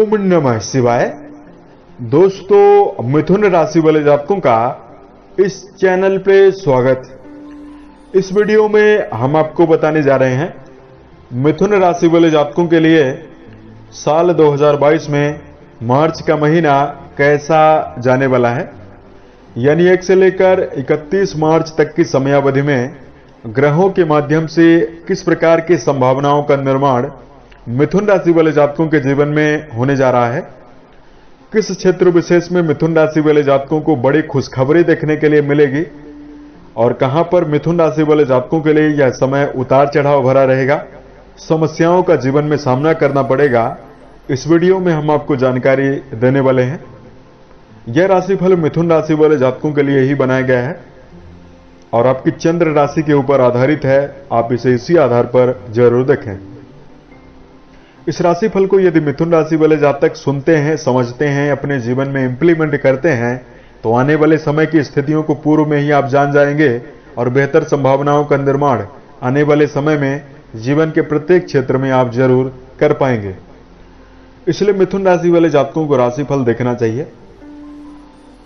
ओम नमः शिवाय। दोस्तों, मिथुन राशि वाले जातकों का इस चैनल पे स्वागत। इस वीडियो में हम आपको बताने जा रहे हैं मिथुन राशि वाले जातकों के लिए साल 2022 में मार्च का महीना कैसा जाने वाला है, यानी 1 से लेकर 31 मार्च तक की समयावधि में ग्रहों के माध्यम से किस प्रकार की संभावनाओं का निर्माण मिथुन राशि वाले जातकों के जीवन में होने जा रहा है। किस क्षेत्र विशेष में मिथुन राशि वाले जातकों को बड़ी खुशखबरी देखने के लिए मिलेगी और कहां पर मिथुन राशि वाले जातकों के लिए यह समय उतार चढ़ाव भरा रहेगा, समस्याओं का जीवन में सामना करना पड़ेगा। इस वीडियो में हम आपको जानकारी देने वाले हैं। यह राशिफल मिथुन राशि वाले जातकों के लिए ही बनाया गया है और आपकी चंद्र राशि के ऊपर आधारित है। आप इसे इसी आधार पर जरूर देखें। इस राशिफल को यदि मिथुन राशि वाले जातक सुनते हैं, समझते हैं, अपने जीवन में इंप्लीमेंट करते हैं तो आने वाले समय की स्थितियों को पूर्व में ही आप जान जाएंगे और बेहतर संभावनाओं का निर्माण आने वाले समय में जीवन के प्रत्येक क्षेत्र में आप जरूर कर पाएंगे। इसलिए मिथुन राशि वाले जातकों को राशिफल देखना चाहिए।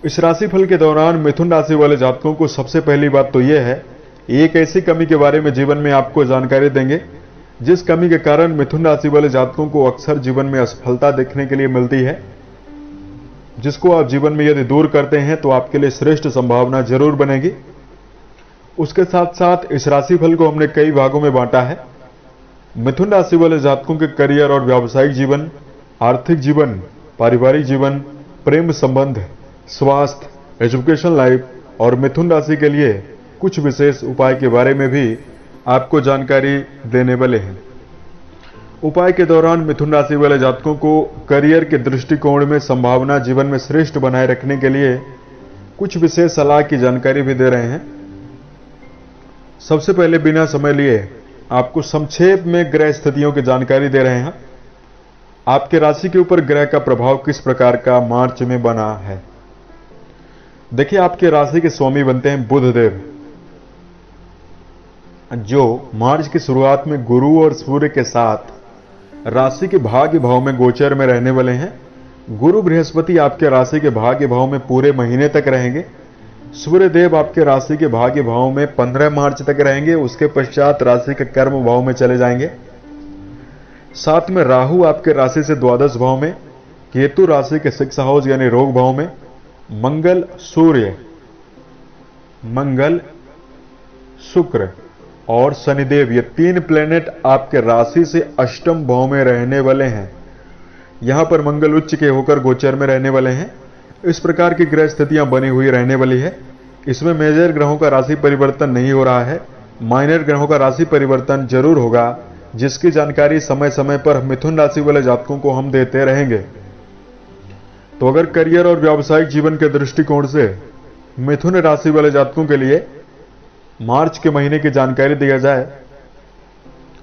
इस राशिफल के दौरान मिथुन राशि वाले जातकों को सबसे पहली बात तो यह है, एक ऐसी कमी के बारे में जीवन में आपको जानकारी देंगे जिस कमी के कारण मिथुन राशि वाले जातकों को अक्सर जीवन में असफलता देखने के लिए मिलती है, जिसको आप जीवन में यदि दूर करते हैं तो आपके लिए श्रेष्ठ संभावना जरूर बनेगी। उसके साथ साथ इस राशिफल को हमने कई भागों में बांटा है। मिथुन राशि वाले जातकों के करियर और व्यावसायिक जीवन, आर्थिक जीवन, पारिवारिक जीवन, प्रेम संबंध, स्वास्थ्य, एजुकेशन लाइफ और मिथुन राशि के लिए कुछ विशेष उपाय के बारे में भी आपको जानकारी देने वाले हैं। उपाय के दौरान मिथुन राशि वाले जातकों को करियर के दृष्टिकोण में संभावना जीवन में श्रेष्ठ बनाए रखने के लिए कुछ विशेष सलाह की जानकारी भी दे रहे हैं। सबसे पहले बिना समय लिए आपको संक्षेप में ग्रह स्थितियों की जानकारी दे रहे हैं। आपके राशि के ऊपर ग्रह का प्रभाव किस प्रकार का मार्च में बना है। देखिए, आपके राशि के स्वामी बनते हैं बुध देव, जो मार्च की शुरुआत में गुरु और सूर्य के साथ राशि के भाग्य भाव में गोचर में रहने वाले हैं। गुरु बृहस्पति आपके राशि के भाग्य भाव में पूरे महीने तक रहेंगे। सूर्य देव आपके राशि के भाग्य भाव में 15 मार्च तक रहेंगे। उसके पश्चात राशि के कर्म भाव में चले जाएंगे। साथ में राहु आपके राशि से द्वादश भाव में, केतु राशि के 6 हाउस यानी रोग भाव में, मंगल, सूर्य, मंगल, शुक्र और शनिदेव, ये 3 प्लेनेट आपके राशि से अष्टम भाव में रहने वाले हैं। यहां पर मंगल उच्च के होकर गोचर में रहने वाले हैं। इस प्रकार की ग्रह स्थितियां बनी हुई रहने वाली है। इसमें मेजर ग्रहों का राशि परिवर्तन नहीं हो रहा है, माइनर ग्रहों का राशि परिवर्तन जरूर होगा, जिसकी जानकारी समय समय पर मिथुन राशि वाले जातकों को हम देते रहेंगे। तो अगर करियर और व्यावसायिक जीवन के दृष्टिकोण से मिथुन राशि वाले जातकों के लिए मार्च के महीने की जानकारी दिया जाए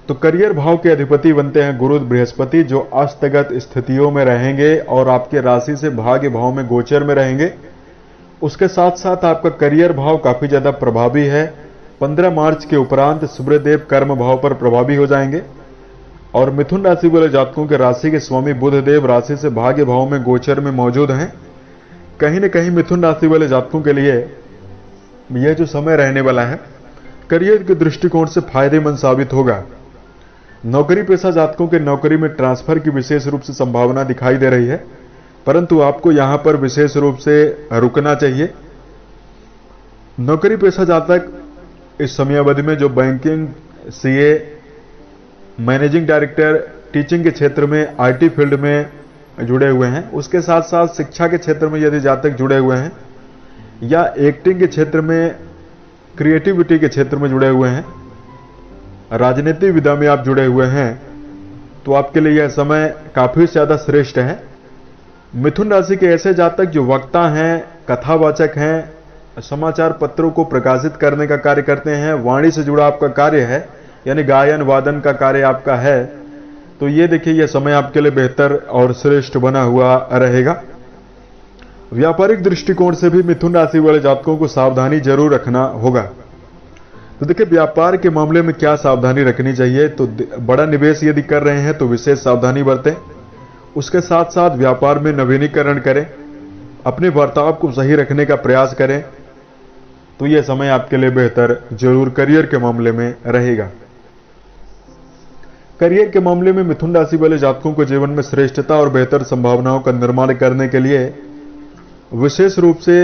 तो करियर भाव के अधिपति बनते हैं गुरु बृहस्पति, जो अस्तगत स्थितियों में रहेंगे और आपके राशि से भाग्य भाव में गोचर में रहेंगे। उसके साथ साथ आपका करियर भाव काफी ज्यादा प्रभावी है। 15 मार्च के उपरांत सूर्यदेव कर्म भाव पर प्रभावी हो जाएंगे और मिथुन राशि वाले जातकों के राशि के स्वामी बुध देव राशि से भाग्य भाव में गोचर में मौजूद हैं। कहीं न कहीं मिथुन राशि वाले जातकों के लिए यह जो समय रहने वाला है करियर के दृष्टिकोण से फायदेमंद साबित होगा। नौकरी पेशा जातकों के नौकरी में ट्रांसफर की विशेष रूप से संभावना दिखाई दे रही है, परंतु आपको यहां पर विशेष रूप से रुकना चाहिए। नौकरी पेशा जातक इस समयावधि में जो banking, CA, managing director, teaching के क्षेत्र में, आईटी फील्ड में जुड़े हुए हैं, उसके साथ साथ शिक्षा के क्षेत्र में यदि जातक जुड़े हुए हैं या एक्टिंग के क्षेत्र में, क्रिएटिविटी के क्षेत्र में जुड़े हुए हैं, राजनीतिक विधा में आप जुड़े हुए हैं, तो आपके लिए यह समय काफी ज्यादा श्रेष्ठ है। मिथुन राशि के ऐसे जातक जो वक्ता हैं, कथावाचक हैं, समाचार पत्रों को प्रकाशित करने का कार्य करते हैं, वाणी से जुड़ा आपका कार्य है, यानी गायन वादन का कार्य आपका है, तो ये देखिए यह समय आपके लिए बेहतर और श्रेष्ठ बना हुआ रहेगा। व्यापारिक दृष्टिकोण से भी मिथुन राशि वाले जातकों को सावधानी जरूर रखना होगा। तो देखिए, व्यापार के मामले में क्या सावधानी रखनी चाहिए। तो बड़ा निवेश यदि कर रहे हैं तो विशेष सावधानी बरतें। उसके साथ साथ व्यापार में नवीनीकरण करें, अपने बर्ताव को सही रखने का प्रयास करें, तो यह समय आपके लिए बेहतर जरूर करियर के मामले में रहेगा। करियर के मामले में मिथुन राशि वाले जातकों को जीवन में श्रेष्ठता और बेहतर संभावनाओं का निर्माण करने के लिए विशेष रूप से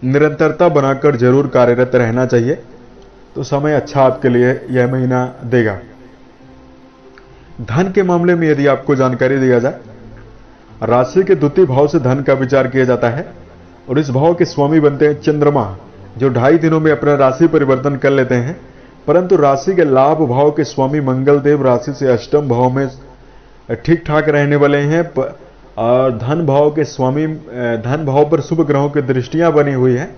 निरंतरता बनाकर जरूर कार्यरत रहना चाहिए। तो समय अच्छा आपके लिए यह महीना देगा। धन के मामले में यदि आपको जानकारी दिया जाए, राशि के द्वितीय भाव से धन का विचार किया जाता है और इस भाव के स्वामी बनते हैं चंद्रमा, जो 2.5 दिनों में अपना राशि परिवर्तन कर लेते हैं। परंतु राशि के लाभ भाव के स्वामी मंगल देव राशि से अष्टम भाव में ठीक ठाक रहने वाले हैं और धन भाव के स्वामी धन भाव पर शुभ ग्रहों की दृष्टियां बनी हुई है।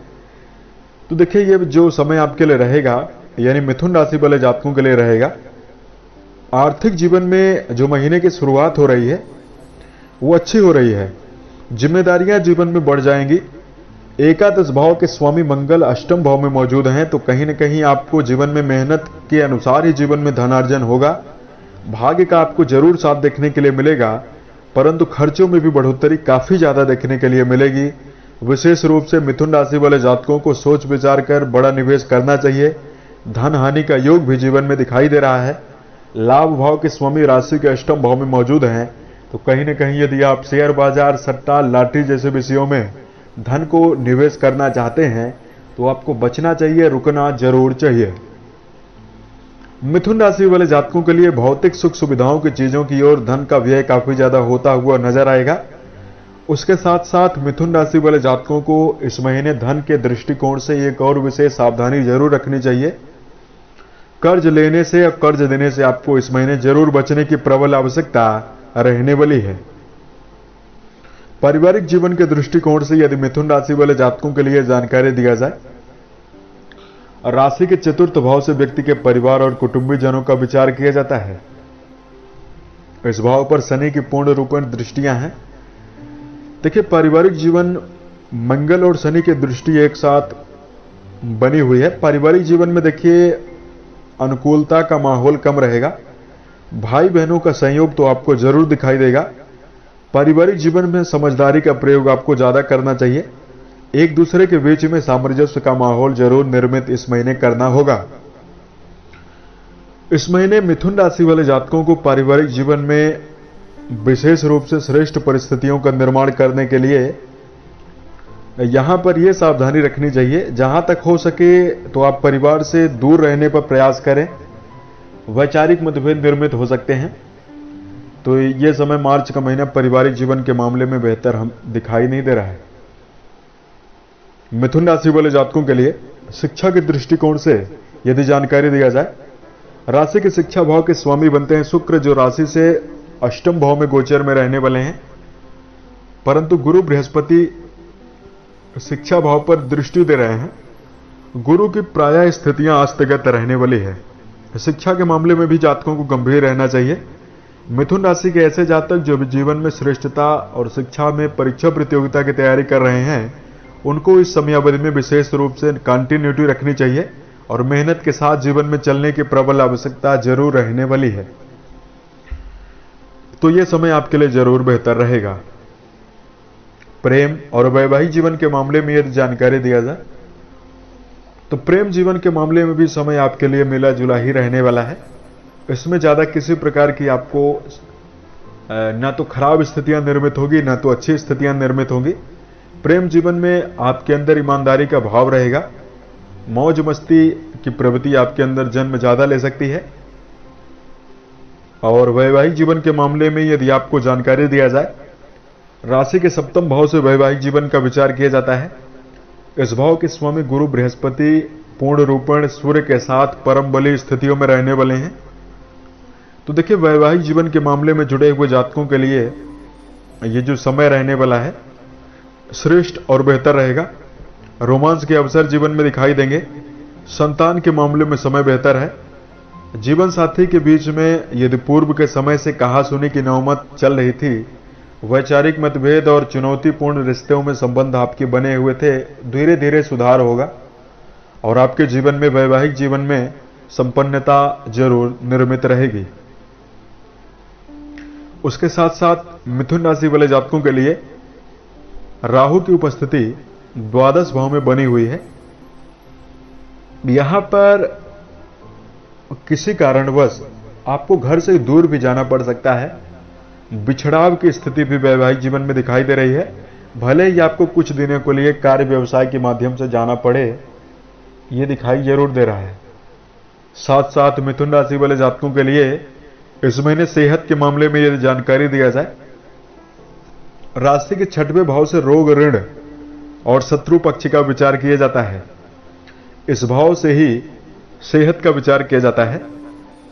तो देखिए, ये जो समय आपके लिए रहेगा, यानी मिथुन राशि वाले जातकों के लिए रहेगा, आर्थिक जीवन में जो महीने की शुरुआत हो रही है वो अच्छी हो रही है। जिम्मेदारियां जीवन में बढ़ जाएंगी। एकादश भाव के स्वामी मंगल अष्टम भाव में मौजूद हैं, तो कहीं न कहीं आपको जीवन में मेहनत के अनुसार ही जीवन में धनार्जन होगा। भाग्य का आपको जरूर साथ देखने के लिए मिलेगा, परंतु खर्चों में भी बढ़ोतरी काफी ज्यादा देखने के लिए मिलेगी। विशेष रूप से मिथुन राशि वाले जातकों को सोच विचार कर बड़ा निवेश करना चाहिए। धन हानि का योग भी जीवन में दिखाई दे रहा है। लाभ भाव के स्वामी राशि के अष्टम भाव में मौजूद हैं, तो कहीं न कहीं यदि आप शेयर बाजार, सट्टा, लॉटरी जैसे विषयों में धन को निवेश करना चाहते हैं तो आपको बचना चाहिए, रुकना जरूर चाहिए। मिथुन राशि वाले जातकों के लिए भौतिक सुख सुविधाओं की चीजों की ओर धन का व्यय काफी ज्यादा होता हुआ नजर आएगा। उसके साथ साथ मिथुन राशि वाले जातकों को इस महीने धन के दृष्टिकोण से एक और विशेष सावधानी जरूर रखनी चाहिए। कर्ज लेने से या कर्ज देने से आपको इस महीने जरूर बचने की प्रबल आवश्यकता रहने वाली है। पारिवारिक जीवन के दृष्टिकोण से यदि मिथुन राशि वाले जातकों के लिए जानकारी दिया जाए, राशि के चतुर्थ भाव से व्यक्ति के परिवार और कुटुंबी जनों का विचार किया जाता है। इस भाव पर शनि की पूर्ण रूपेण दृष्टियां हैं। देखिए, पारिवारिक जीवन मंगल और शनि की दृष्टि एक साथ बनी हुई है। पारिवारिक जीवन में देखिए अनुकूलता का माहौल कम रहेगा। भाई बहनों का संयोग तो आपको जरूर दिखाई देगा। पारिवारिक जीवन में समझदारी का प्रयोग आपको ज्यादा करना चाहिए। एक दूसरे के बीच में सामंजस्य का माहौल जरूर निर्मित इस महीने करना होगा। इस महीने मिथुन राशि वाले जातकों को पारिवारिक जीवन में विशेष रूप से श्रेष्ठ परिस्थितियों का निर्माण करने के लिए यहां पर यह सावधानी रखनी चाहिए, जहां तक हो सके तो आप परिवार से दूर रहने पर प्रयास करें। वैचारिक मतभेद निर्मित हो सकते हैं, तो यह समय मार्च का महीना पारिवारिक जीवन के मामले में बेहतर हम दिखाई नहीं दे रहा है। मिथुन राशि वाले जातकों के लिए शिक्षा के दृष्टिकोण से यदि जानकारी दिया जाए, राशि के शिक्षा भाव के स्वामी बनते हैं शुक्र, जो राशि से अष्टम भाव में गोचर में रहने वाले हैं। परंतु गुरु बृहस्पति शिक्षा भाव पर दृष्टि दे रहे हैं। गुरु की प्रायः स्थितियां अस्तगत रहने वाली है। शिक्षा के मामले में भी जातकों को गंभीर रहना चाहिए। मिथुन राशि के ऐसे जातक जो भी जीवन में श्रेष्ठता और शिक्षा में परीक्षा प्रतियोगिता की तैयारी कर रहे हैं, उनको इस समयावधि में विशेष रूप से कंटिन्यूटी रखनी चाहिए और मेहनत के साथ जीवन में चलने की प्रबल आवश्यकता जरूर रहने वाली है। तो यह समय आपके लिए जरूर बेहतर रहेगा। प्रेम और वैवाहिक जीवन के मामले में यदि जानकारी दिया जाए, तो प्रेम जीवन के मामले में भी समय आपके लिए मिला जुला ही रहने वाला है। इसमें ज्यादा किसी प्रकार की आपको ना तो खराब स्थितियां निर्मित होगी, ना तो अच्छी स्थितियां निर्मित होंगी। प्रेम जीवन में आपके अंदर ईमानदारी का भाव रहेगा। मौज मस्ती की प्रवृत्ति आपके अंदर जन्म ज्यादा ले सकती है। और वैवाहिक जीवन के मामले में यदि आपको जानकारी दिया जाए, राशि के सप्तम भाव से वैवाहिक जीवन का विचार किया जाता है। इस भाव के स्वामी गुरु बृहस्पति पूर्ण रूपेण सूर्य के साथ परम बली स्थितियों में रहने वाले हैं। तो देखिए, वैवाहिक जीवन के मामले में जुड़े हुए जातकों के लिए ये जो समय रहने वाला है श्रेष्ठ और बेहतर रहेगा। रोमांस के अवसर जीवन में दिखाई देंगे। संतान के मामले में समय बेहतर है। जीवन साथी के बीच में यदि पूर्व के समय से कहासुनी की नौबत चल रही थी, वैचारिक मतभेद और चुनौतीपूर्ण रिश्तों में संबंध आपके बने हुए थे, धीरे धीरे सुधार होगा और आपके जीवन में वैवाहिक जीवन में संपन्नता जरूर निर्मित रहेगी। उसके साथ साथ मिथुन राशि वाले जातकों के लिए राहु की उपस्थिति द्वादश भाव में बनी हुई है। यहां पर किसी कारणवश आपको घर से दूर भी जाना पड़ सकता है। बिछड़ाव की स्थिति भी वैवाहिक जीवन में दिखाई दे रही है। भले ही आपको कुछ दिनों के लिए कार्य व्यवसाय के माध्यम से जाना पड़े, यह दिखाई जरूर दे रहा है। साथ साथ मिथुन राशि वाले जातकों के लिए इस महीने सेहत के मामले में यदि जानकारी दिया जाए, राशि के 6वें भाव से रोग, ऋण और शत्रु पक्ष का विचार किया जाता है। इस भाव से ही सेहत का विचार किया जाता है।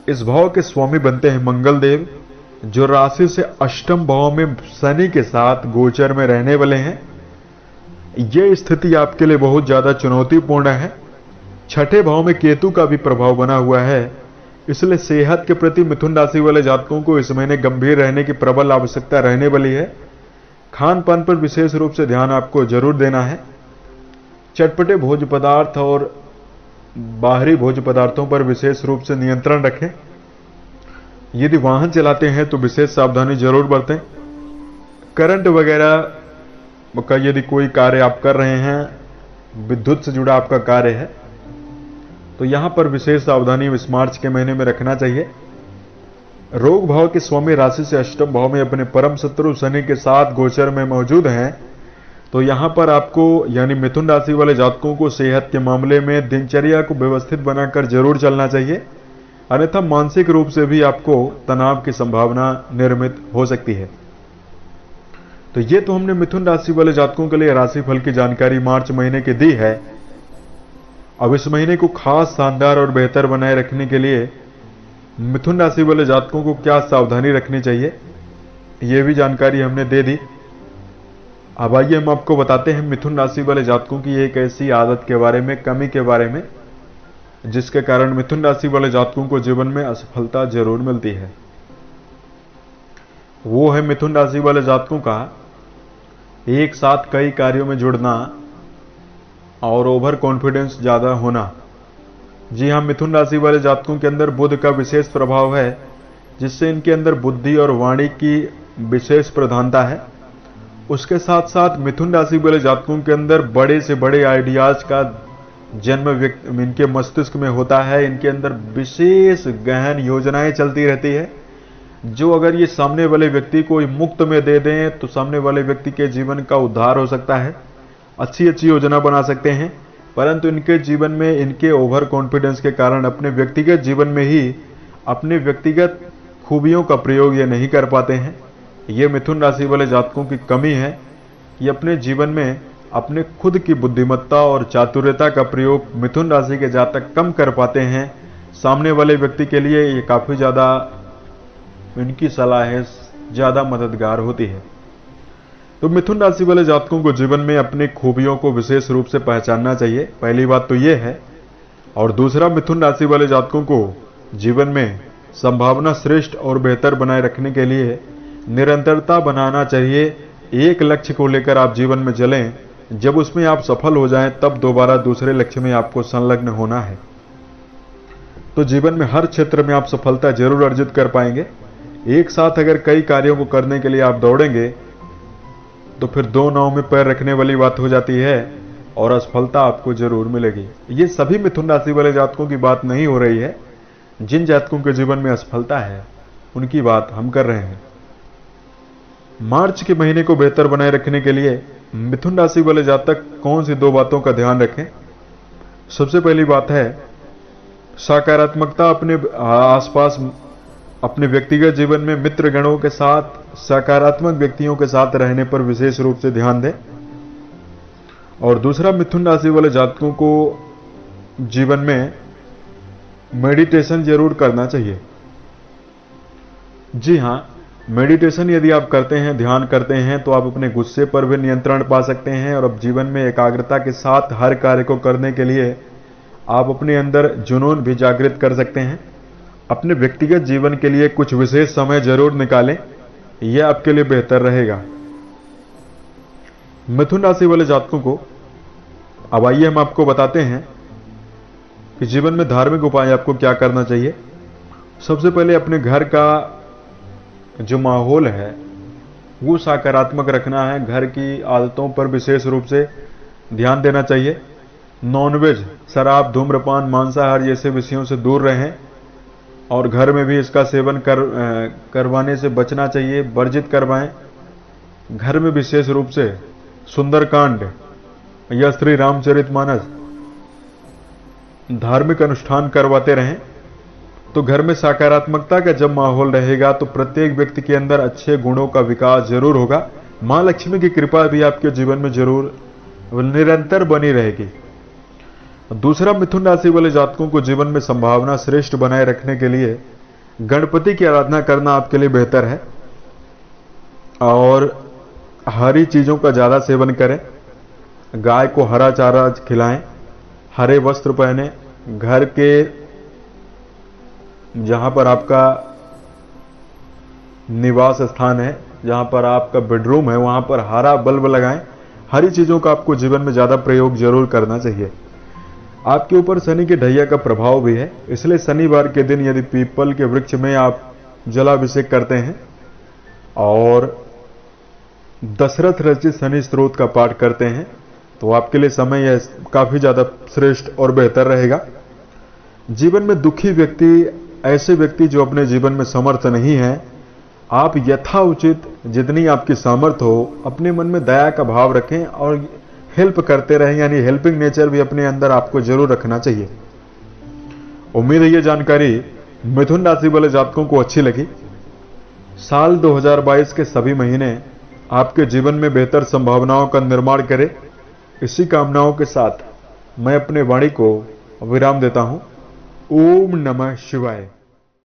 इस भाव के स्वामी बनते हैं मंगल देव, जो राशि से अष्टम भाव में शनि के साथ गोचर में रहने वाले हैं। यह स्थिति आपके लिए बहुत ज्यादा चुनौतीपूर्ण है। 6ठे भाव में केतु का भी प्रभाव बना हुआ है, इसलिए सेहत के प्रति मिथुन राशि वाले जातकों को इस महीने गंभीर रहने की प्रबल आवश्यकता रहने वाली है। खान पान पर विशेष रूप से ध्यान आपको जरूर देना है। चटपटे भोज्य पदार्थ और बाहरी भोज्य पदार्थों पर विशेष रूप से नियंत्रण रखें। यदि वाहन चलाते हैं तो विशेष सावधानी जरूर बरतें। करंट वगैरह का यदि कोई कार्य आप कर रहे हैं, विद्युत से जुड़ा आपका कार्य है, तो यहां पर विशेष सावधानी इस मार्च के महीने में रखना चाहिए। रोग भाव के स्वामी राशि से अष्टम भाव में अपने परम शत्रु शनि के साथ गोचर में मौजूद हैं, तो यहां पर आपको यानी मिथुन राशि वाले जातकों को सेहत के मामले में दिनचर्या को व्यवस्थित बनाकर जरूर चलना चाहिए, अन्यथा मानसिक रूप से भी आपको तनाव की संभावना निर्मित हो सकती है। तो ये तो हमने मिथुन राशि वाले जातकों के लिए राशिफल की जानकारी मार्च महीने की दी है। अब इस महीने को खास, शानदार और बेहतर बनाए रखने के लिए मिथुन राशि वाले जातकों को क्या सावधानी रखनी चाहिए, यह भी जानकारी हमने दे दी। अब आइए हम आपको बताते हैं मिथुन राशि वाले जातकों की एक ऐसी आदत के बारे में, कमी के बारे में, जिसके कारण मिथुन राशि वाले जातकों को जीवन में असफलता जरूर मिलती है। वो है मिथुन राशि वाले जातकों का एक साथ कई कार्यों में जुड़ना और ओवर कॉन्फिडेंस ज्यादा होना। जी हां, मिथुन राशि वाले जातकों के अंदर बुध का विशेष प्रभाव है, जिससे इनके अंदर बुद्धि और वाणी की विशेष प्रधानता है। उसके साथ साथ मिथुन राशि वाले जातकों के अंदर बड़े से बड़े आइडियाज का जन्म इनके मस्तिष्क में होता है। इनके अंदर विशेष गहन योजनाएं चलती रहती है, जो अगर ये सामने वाले व्यक्ति को मुफ्त में दे दें तो सामने वाले व्यक्ति के जीवन का उद्धार हो सकता है। अच्छी अच्छी योजना बना सकते हैं, परंतु इनके जीवन में इनके ओवर कॉन्फिडेंस के कारण अपने व्यक्तिगत जीवन में ही अपने व्यक्तिगत खूबियों का प्रयोग ये नहीं कर पाते हैं। ये मिथुन राशि वाले जातकों की कमी है। ये अपने जीवन में अपने खुद की बुद्धिमत्ता और चातुर्यता का प्रयोग मिथुन राशि के जातक कम कर पाते हैं। सामने वाले व्यक्ति के लिए ये काफी ज्यादा, इनकी सलाहें ज्यादा मददगार होती है। तो मिथुन राशि वाले जातकों को जीवन में अपनी खूबियों को विशेष रूप से पहचानना चाहिए, पहली बात तो ये है। और दूसरा, मिथुन राशि वाले जातकों को जीवन में संभावना श्रेष्ठ और बेहतर बनाए रखने के लिए निरंतरता बनाना चाहिए। एक लक्ष्य को लेकर आप जीवन में चलें, जब उसमें आप सफल हो जाएं तब दोबारा दूसरे लक्ष्य में आपको संलग्न होना है। तो जीवन में हर क्षेत्र में आप सफलता जरूर अर्जित कर पाएंगे। एक साथ अगर कई कार्यों को करने के लिए आप दौड़ेंगे तो फिर दो नाव में पैर रखने वाली बात हो जाती है और असफलता आपको जरूर मिलेगी। ये सभी मिथुन राशि वाले जातकों की बात नहीं हो रही है। जिन जातकों के जीवन में असफलता है उनकी बात हम कर रहे हैं। मार्च के महीने को बेहतर बनाए रखने के लिए मिथुन राशि वाले जातक कौन सी दो बातों का ध्यान रखें। सबसे पहली बात है सकारात्मकता। अपने आसपास अपने व्यक्तिगत जीवन में मित्र गणों के साथ, सकारात्मक व्यक्तियों के साथ रहने पर विशेष रूप से ध्यान दें। और दूसरा, मिथुन राशि वाले जातकों को जीवन में मेडिटेशन जरूर करना चाहिए। जी हां, मेडिटेशन यदि आप करते हैं, ध्यान करते हैं, तो आप अपने गुस्से पर भी नियंत्रण पा सकते हैं और अब जीवन में एकाग्रता के साथ हर कार्य को करने के लिए आप अपने अंदर जुनून भी जागृत कर सकते हैं। अपने व्यक्तिगत जीवन के लिए कुछ विशेष समय जरूर निकालें, यह आपके लिए बेहतर रहेगा। मिथुन राशि वाले जातकों को अब आइए हम आपको बताते हैं कि जीवन में धार्मिक उपाय आपको क्या करना चाहिए। सबसे पहले अपने घर का जो माहौल है वो सकारात्मक रखना है। घर की आदतों पर विशेष रूप से ध्यान देना चाहिए। नॉनवेज, शराब, धूम्रपान, मांसाहार जैसे विषयों से दूर रहें और घर में भी इसका सेवन करवाने से बचना चाहिए, वर्जित करवाएं। घर में विशेष रूप से सुंदरकांड या श्री रामचरितमानस धार्मिक अनुष्ठान करवाते रहें। तो घर में सकारात्मकता का जब माहौल रहेगा तो प्रत्येक व्यक्ति के अंदर अच्छे गुणों का विकास जरूर होगा। मां लक्ष्मी की कृपा भी आपके जीवन में जरूर निरंतर बनी रहेगी। दूसरा, मिथुन राशि वाले जातकों को जीवन में संभावना श्रेष्ठ बनाए रखने के लिए गणपति की आराधना करना आपके लिए बेहतर है और हरी चीजों का ज्यादा सेवन करें। गाय को हरा चारा खिलाएं, हरे वस्त्र पहने, घर के जहां पर आपका निवास स्थान है, जहां पर आपका बेडरूम है, वहां पर हरा बल्ब लगाएं। हरी चीजों का आपको जीवन में ज्यादा प्रयोग जरूर करना चाहिए। आपके ऊपर शनि के ढैया का प्रभाव भी है, इसलिए शनिवार के दिन यदि पीपल के वृक्ष में आप जलाभिषेक करते हैं और दशरथ रचित शनि स्तोत्र का पाठ करते हैं तो आपके लिए समय यह काफी ज्यादा श्रेष्ठ और बेहतर रहेगा। जीवन में दुखी व्यक्ति, ऐसे व्यक्ति जो अपने जीवन में समर्थ नहीं है, आप यथाउचित जितनी आपकी सामर्थ्य हो अपने मन में दया का भाव रखें और हेल्प करते रहें, यानी हेल्पिंग नेचर भी अपने अंदर आपको जरूर रखना चाहिए। उम्मीद है ये जानकारी मिथुन राशि वाले जातकों को अच्छी लगी। साल 2022 के सभी महीने आपके जीवन में बेहतर संभावनाओं का निर्माण करे, इसी कामनाओं के साथ मैं अपने वाणी को विराम देता हूं। ओम नमः शिवाय।